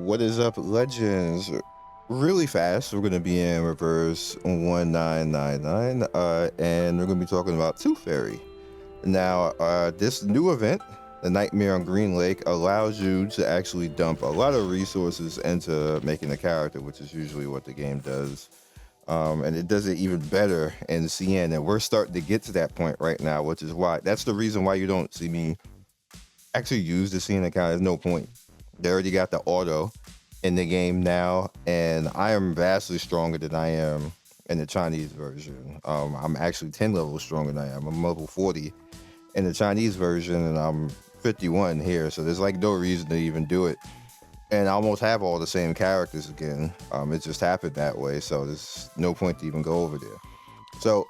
What is up, legends? Really fast, we're gonna be in reverse 1999, and we're gonna be talking about Tooth Fairy. Now, this new event, the Nightmare on Greenlake, allows you to actually dump a lot of resources into making a character, which is usually what the game does. And it does it even better in Scion, and we're starting to get to that point right now, which is why that's the reason why you don't see me actually use the Scion account. There's no point. They already got the auto in the game now, and I am vastly stronger than I am in the Chinese version. I'm actually 10 levels stronger than I am. I'm level 40 in the Chinese version, and I'm 51 here, so there's like no reason to even do it. And I almost have all the same characters again. It just happened that way, so there's no point to even go over there. So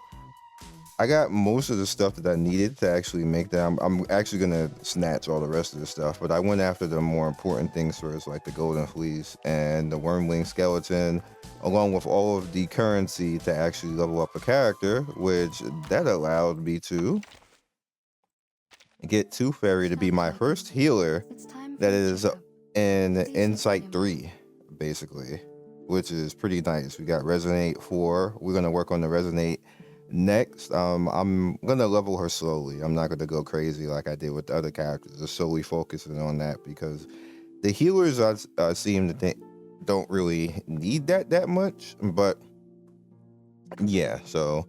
I got most of the stuff that I needed to actually make that. I'm actually gonna snatch all the rest of the stuff, but I went after the more important things first, like the golden fleece and the wormling skeleton, along with all of the currency to actually level up a character, which that allowed me to get Tooth Fairy to be my first healer. That is in Insight 3, basically, which is pretty nice. We got Resonate 4. We're gonna work on the Resonate next. I'm gonna level her slowly. I'm not gonna go crazy like I did with the other characters. Just solely focusing on that because the healers seem to don't really need that much. But yeah, so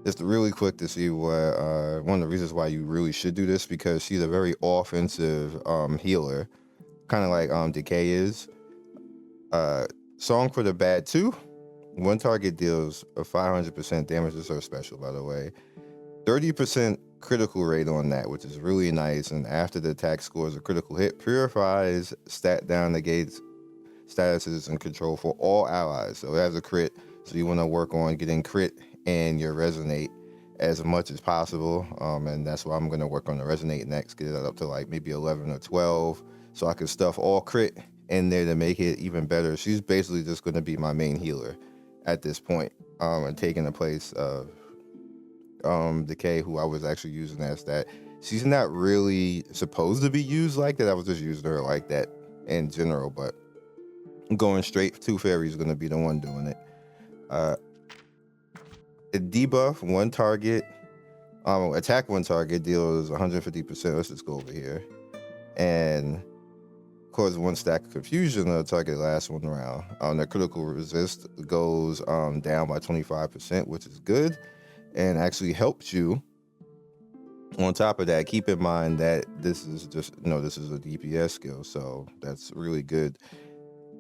just really quick to see what one of the reasons why you really should do this, because she's a very offensive healer, kind of like Decay is. Song for the Bad 2. One target deals a 500% damage. This is her special, by the way. 30% critical rate on that, which is really nice. And after the attack scores a critical hit, purifies stat down, negates statuses and control for all allies. So it has a crit. So you want to work on getting crit and your resonate as much as possible. And that's why I'm going to work on the resonate next, get it up to like maybe 11 or 12. So I can stuff all crit in there to make it even better. She's basically just going to be my main healer at this point, and taking the place of Decay, who I was actually using as that. She's not really supposed to be used like that. I was just using her like that in general, but going straight, Tooth Fairy is going to be the one doing it. It debuff one target, attack one target, deals 150%. Let's just go over here. And cause one stack of confusion on the target lasts one round. The critical resist goes down by 25%, which is good, and actually helps you. On top of that, keep in mind that this is this is a DPS skill, so that's really good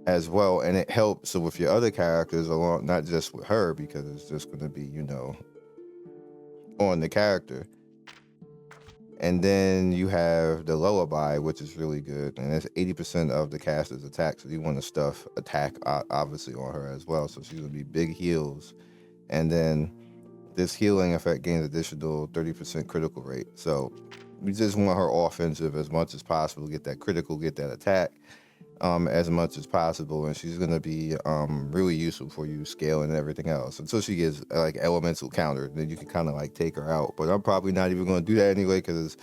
as well, and it helps with your other characters along, not just with her, because it's just going to be on the character. And then you have the lullaby, which is really good, and it's 80% of the caster's attack. So you want to stuff attack obviously on her as well. So she's gonna be big heals, and then this healing effect gains additional 30% critical rate. So we just want her offensive as much as possible, get that critical, get that attack as much as possible, and she's gonna be really useful for you scaling and everything else until she gets like elemental counter. Then you can kind of like take her out, but I'm probably not even gonna do that anyway because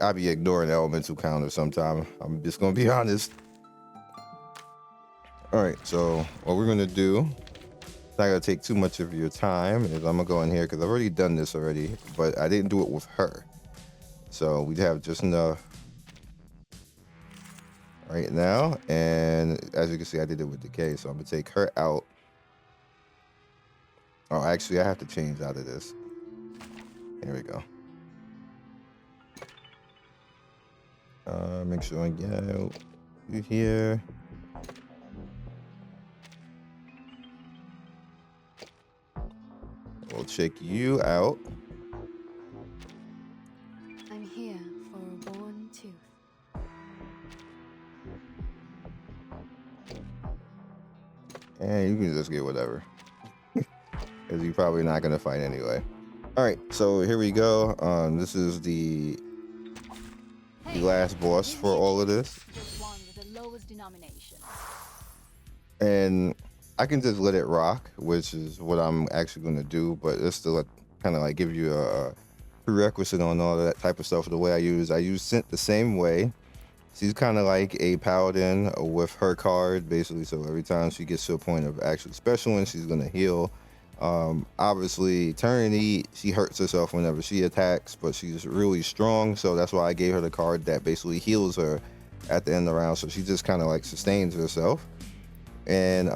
I'll be ignoring elemental counter sometime. I'm just gonna be honest. All right, so what we're gonna do, it's not gonna take too much of your time, is I'm gonna go in here because I've already done this already, but I didn't do it with her, so we have just enough right now. And as you can see, I did it with Decay, so I'm gonna take her out. Oh, actually I have to change out of this. Here we go. Make sure I get you here. We'll check you out. I'm here for a worn tooth. And you can just get whatever, because you're probably not gonna fight anyway. All right, so here we go. This is the last boss for all of this, and I can just let it rock, which is what I'm actually going to do. But it's still kind of like give you a prerequisite on all of that type of stuff. The way I use Scent the same way, She's kind of like a paladin with her card, basically. So every time she gets to a point of actually specialing, she's gonna heal. Obviously, Eternity, she hurts herself whenever she attacks, but she's really strong. So that's why I gave her the card that basically heals her at the end of the round. So she just kind of like sustains herself. And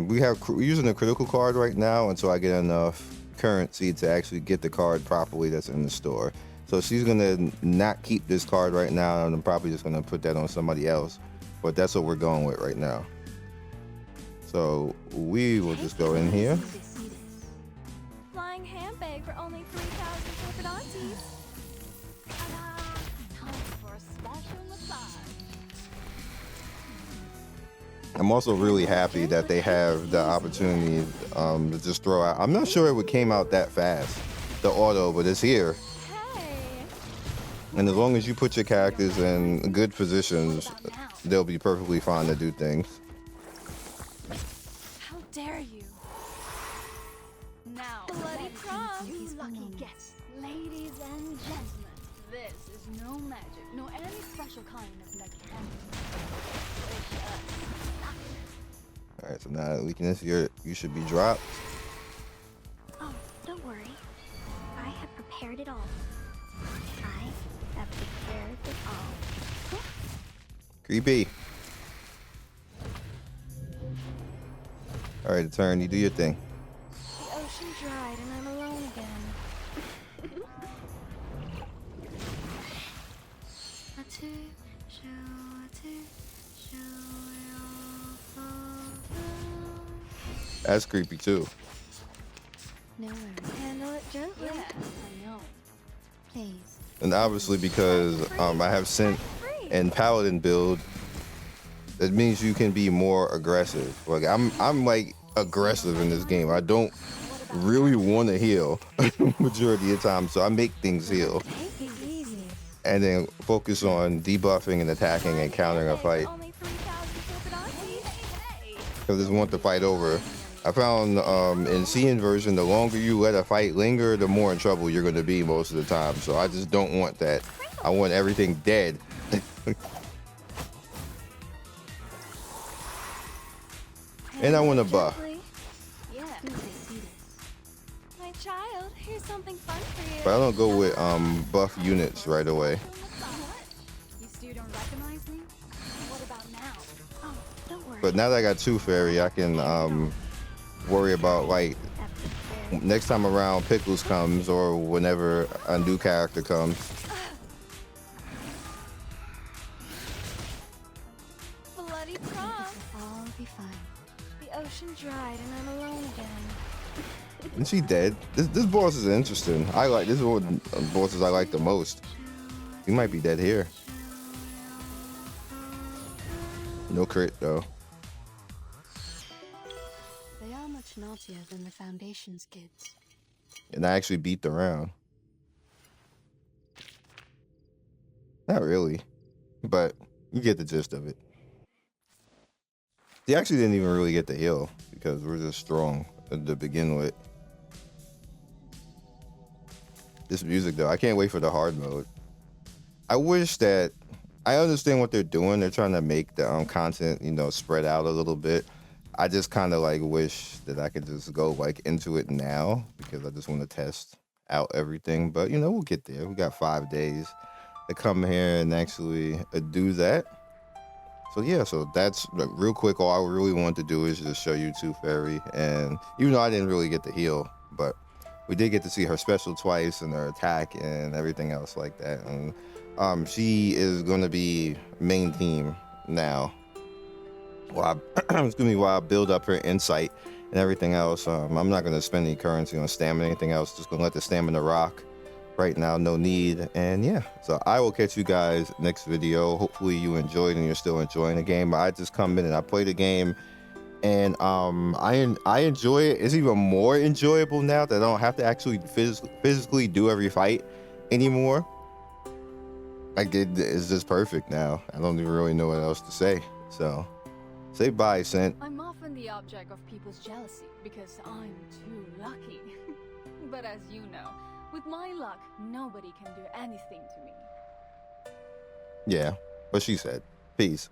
we're using a critical card right now until I get enough currency to actually get the card properly that's in the store. So she's gonna not keep this card right now, and I'm probably just gonna put that on somebody else. But that's what we're going with right now. So we will just go in here. Flying handbag for only 3,000 corporate aunties. Ta-da! Time for a special massage. I'm also really happy that they have the opportunity to just throw out. I'm not sure it came out that fast, the auto, but it's here. Hey! And as long as you put your characters in good positions, they'll be perfectly fine to do things. How dare you? Now, bloody prom! You lucky guests, ladies and gentlemen, this is no magic, nor any special kind of mechanic. Wish us luck. All right, so now that weakness, you should be dropped. Oh, don't worry. I have prepared it all. I have prepared it all. Creepy. All right, turn. You do your thing. The ocean dried and I'm alone again. That's creepy too. No worries. Handle it gently. Yeah, I know. Please. And obviously because I have sent and paladin build, that means you can be more aggressive. Like I'm like aggressive in this game. I don't really want to heal majority of the time, so I make things heal Take it easy. and then focus on debuffing and attacking and countering a fight. Only 3,000 corporate aunties. I just want the fight over. I found in Scion version, the longer you let a fight linger, the more in trouble you're going to be most of the time. So I just don't want that. I want everything dead. And I want a buff. Yeah. My child, here's something fun for you. But I don't go with buff units right away. You still don't recognize me? What about now? Oh, don't worry. But now that I got 2 fairy, I can worry about like next time around Pickles comes or whenever a new character comes. Bloody prom. I'll be fine. The ocean dried and I'm alone again. Isn't she dead? This boss is interesting. I like this is one of the bosses I like the most. He might be dead here. No crit though. They are much naughtier than the Foundation's kids. And I actually beat the round. Not really, but you get the gist of it. He actually didn't even really get the heal because we're just strong to begin with. This music though, I can't wait for the hard mode. I wish that I understand what they're doing. They're trying to make the content, you know, spread out a little bit. I just kind of like wish that I could just go like into it now because I just want to test out everything. But you know, we'll get there. We got 5 days to come here and actually do that. So yeah, so that's real quick. All I really wanted to do is just show you 2 fairy, and even though I didn't really get the heal, but we did get to see her special twice and her attack and everything else like that. And she is going to be main team now. While I build up her insight and everything else. I'm not going to spend any currency on stamina or anything else. Just going to let the stamina rock right now. No need. And yeah, so I will catch you guys next video. Hopefully you enjoyed and you're still enjoying the game. I just come in and I play the game, and I enjoy it. It's even more enjoyable now that I don't have to actually physically do every fight anymore. Like it's just perfect now. I don't even really know what else to say. So say bye, Scent. I'm often the object of people's jealousy because I'm too lucky. But as you know, with my luck, nobody can do anything to me. Yeah, what she said. Peace.